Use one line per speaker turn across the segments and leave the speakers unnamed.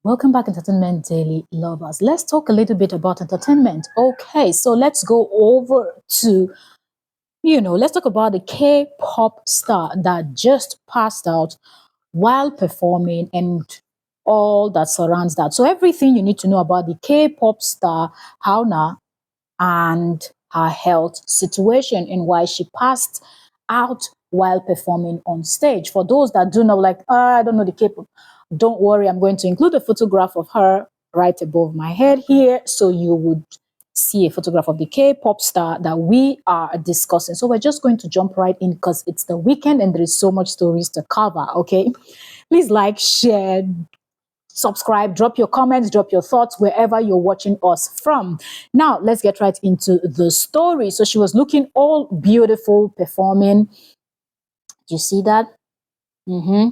Welcome back, Entertainment Daily lovers. Let's talk a little bit about entertainment. Okay, so let's go over to, let's talk about the K pop star that just passed out while performing and all that surrounds that. So, everything you need to know about the K pop star, Hauna, and her health situation and why she passed out while performing on stage. For those that do know, like, I don't know the K-pop, don't worry, I'm going to include a photograph of her right above my head here so you would see a photograph of the K-pop star that we are discussing. So we're just going to jump right in because it's the weekend and there is so much stories to cover, okay? Please like, share, subscribe, drop your comments, drop your thoughts wherever you're watching us from. Now, let's get right into the story. So she was looking all beautiful performing. Do you see that?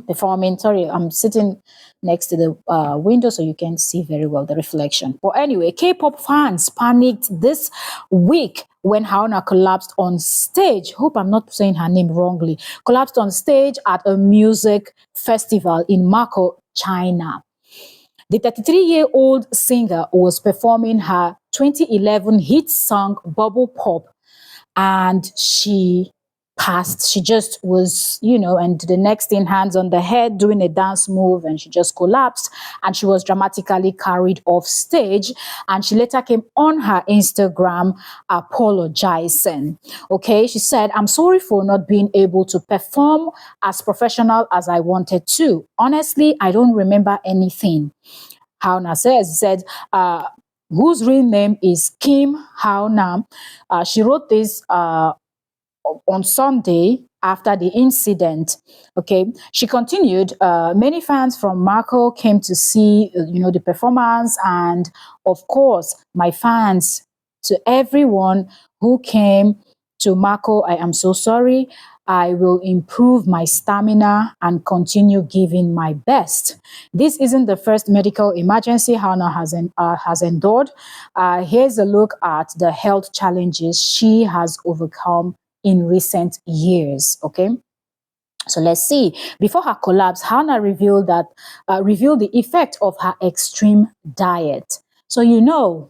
Performing. Sorry, I'm sitting next to the window so you can see very well the reflection. But anyway, K-pop fans panicked this week when Hauna collapsed on stage. Hope I'm not saying her name wrongly. Collapsed on stage at a music festival in Mako, China. The 33-year-old singer was performing her 2011 hit song Bubble Pop, and she passed. She just was, and the next thing, hands on the head, doing a dance move, and she just collapsed and she was dramatically carried off stage. And she later came on her Instagram apologizing. Okay, she said, "I'm sorry for not being able to perform as professional as I wanted to. Honestly, I don't remember anything." Hauna said, whose real name is Kim Hauna. She wrote this on Sunday after the incident. Okay, she continued. Many fans from Marco came to see, the performance, and of course, my fans. To everyone who came to Marco, I am so sorry. I will improve my stamina and continue giving my best. This isn't the first medical emergency Hannah has endured. Here's a look at the health challenges she has overcome in recent years. Okay. So let's see. Before her collapse, Hannah revealed the effect of her extreme diet. So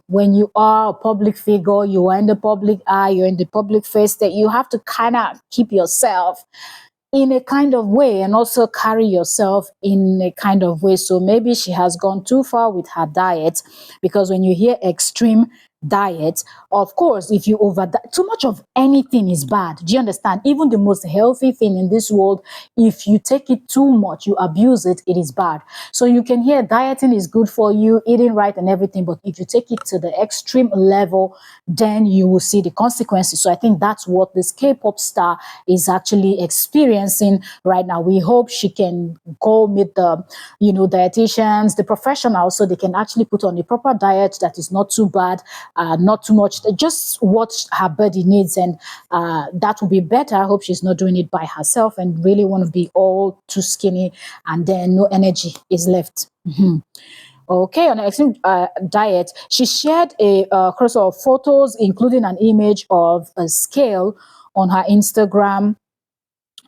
when you are a public figure, you are in the public eye, you're in the public face, that you have to kind of keep yourself in a kind of way and also carry yourself in a kind of way. So maybe she has gone too far with her diet, because when you hear extreme diet, of course, if you too much of anything is bad. Do you understand? Even the most healthy thing in this world, if you take it too much, you abuse it, it is bad. So you can hear dieting is good for you, eating right and everything, but if you take it to the extreme level, then you will see the consequences. So I think that's what this K-pop star is actually experiencing right now. We hope she can go meet the, dietitians, the professionals, so they can actually put on a proper diet that is not too bad, not too much, just what her body needs, and that will be better. I hope she's not doing it by herself and really want to be all too skinny and then no energy is left. Okay, on her extreme diet, she shared a cross of photos, including an image of a scale on her Instagram.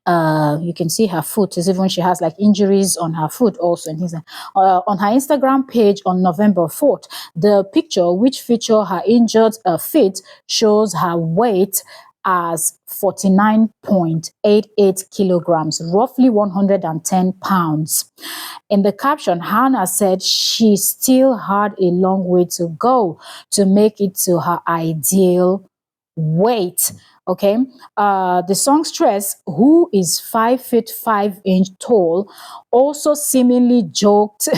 You can see her foot is even she has like injuries on her foot also. And on her Instagram page on November 4th, the picture which feature her injured feet shows her weight as 49.88 kilograms, roughly 110 pounds. In the caption, Hannah said she still had a long way to go to make it to her ideal weight. Okay. The songstress, who is 5 feet 5 inch tall, also seemingly joked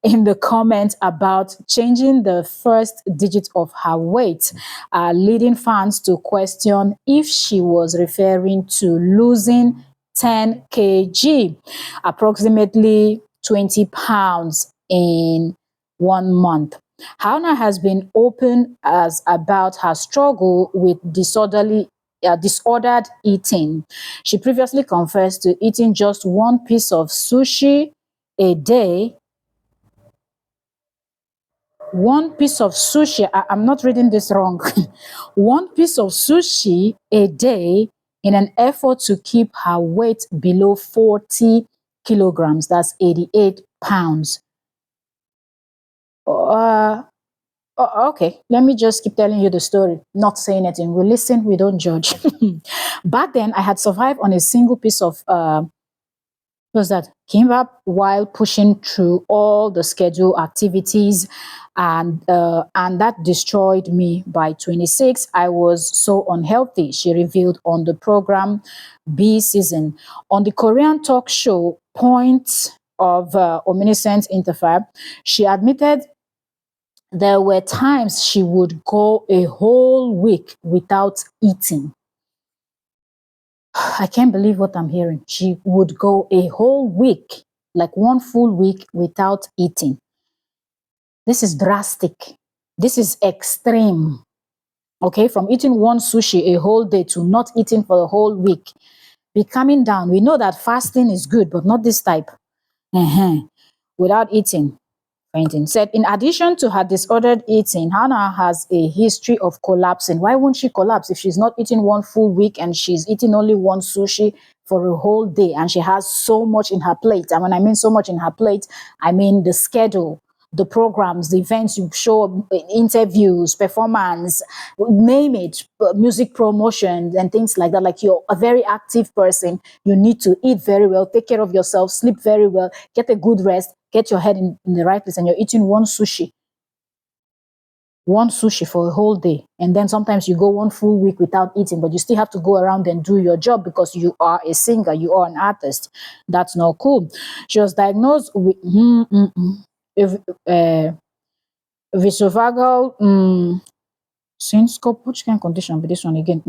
in the comments about changing the first digit of her weight, leading fans to question if she was referring to losing 10 kg, approximately 20 pounds in 1 month. Hauna has been open as about her struggle with disordered eating. She previously confessed to eating just one piece of sushi a day. One piece of sushi, I'm not reading this wrong. One piece of sushi a day in an effort to keep her weight below 40 kilograms. That's 88 pounds. Uh, okay, let me just keep telling you the story, not saying anything. We listen, we don't judge. Back then, I had survived on a single piece of was that came up while pushing through all the schedule activities, and that destroyed me. By 26 I was so unhealthy, she revealed on the program B season. On the Korean talk show Point of Omniscient Interfere, she admitted there were times she would go a whole week without eating. I can't believe what I'm hearing. She would go a whole week, like one full week without eating. This is drastic. This is extreme. Okay, from eating one sushi a whole day to not eating for the whole week. Be calming down. We know that fasting is good, but not this type. Without eating. Fainting. Said, in addition to her disordered eating, Hannah has a history of collapsing. Why won't she collapse if she's not eating one full week and she's eating only one sushi for a whole day and she has so much in her plate? And when I mean so much in her plate, I mean the schedule, the programs, the events you show, interviews, performance, name it, music promotion and things like that. Like, you're a very active person. You need to eat very well, take care of yourself, sleep very well, get a good rest, get your head in the right place, and you're eating one sushi for a whole day. And then sometimes you go one full week without eating, but you still have to go around and do your job because you are a singer, you are an artist. That's not cool. She was diagnosed with if, esophageal syncope. Which kind of condition be this one again?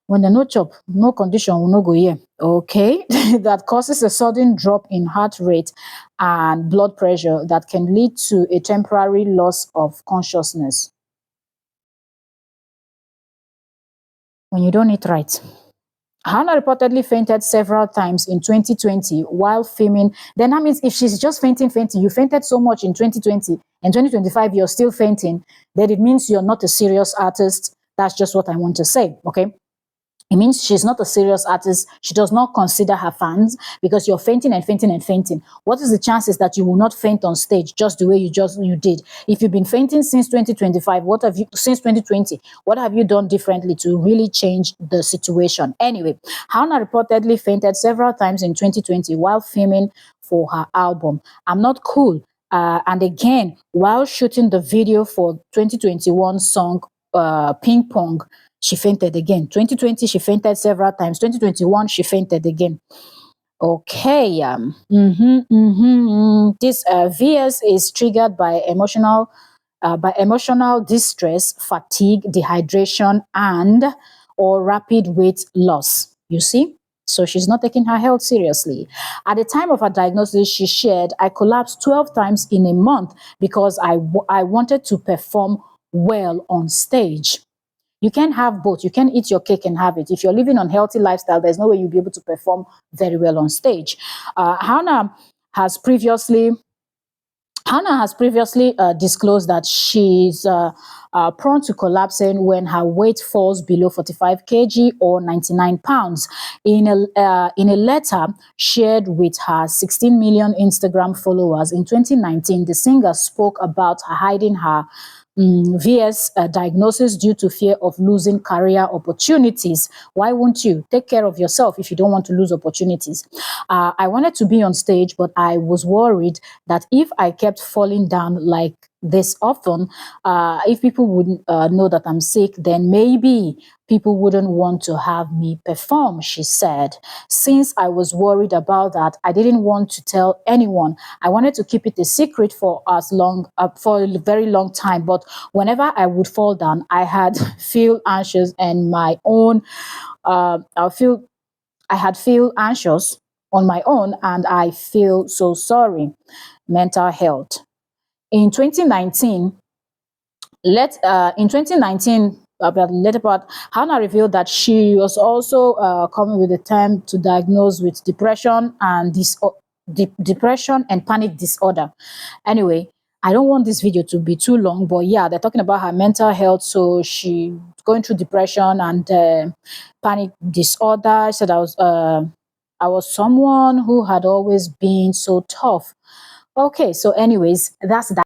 When the no chop, no condition will no go here. Okay. That causes a sudden drop in heart rate and blood pressure that can lead to a temporary loss of consciousness when you don't eat right. Hannah reportedly fainted several times in 2020 while filming. Then that means if she's just fainting, you fainted so much in 2020 and 2025 you're still fainting, then it means you're not a serious artist. That's just what I want to say. Okay. It means she's not a serious artist. She does not consider her fans because you're fainting and fainting and fainting. What is the chances that you will not faint on stage just the way you did? If you've been fainting since 2025, since 2020, what have you done differently to really change the situation? Anyway, Hannah reportedly fainted several times in 2020 while filming for her album I'm Not Cool. And again, while shooting the video for 2021 song Ping Pong, she fainted again. 2020, she fainted several times. 2021, she fainted again. Okay. This VS is triggered by emotional distress, fatigue, dehydration, and or rapid weight loss. You see? So she's not taking her health seriously. At the time of her diagnosis, she shared, I collapsed 12 times in a month because I wanted to perform well on stage. You can't have both. You can't eat your cake and have it. If you're living on healthy lifestyle, there's no way you'll be able to perform very well on stage. Hannah has previously disclosed that she's prone to collapsing when her weight falls below 45 kg or 99 pounds. In a letter shared with her 16 million Instagram followers in 2019, the singer spoke about hiding her VS diagnosis due to fear of losing career opportunities. Why won't you take care of yourself if you don't want to lose opportunities? I wanted to be on stage, but I was worried that if I kept falling down like this often, if people wouldn't know that I'm sick, then maybe people wouldn't want to have me perform, she said. Since I was worried about that, I didn't want to tell anyone. I wanted to keep it a secret for for a very long time. But whenever I would fall down, I had feel anxious and my own, I had feel anxious on my own and I feel so sorry. Mental health. In 2019, in 2019, about the later part, Hannah revealed that she was also coming with a term to diagnose with depression and depression and panic disorder. Anyway, I don't want this video to be too long, but yeah, they're talking about her mental health. So she going through depression and panic disorder. Said I was someone who had always been so tough. Okay, so anyways, that's that.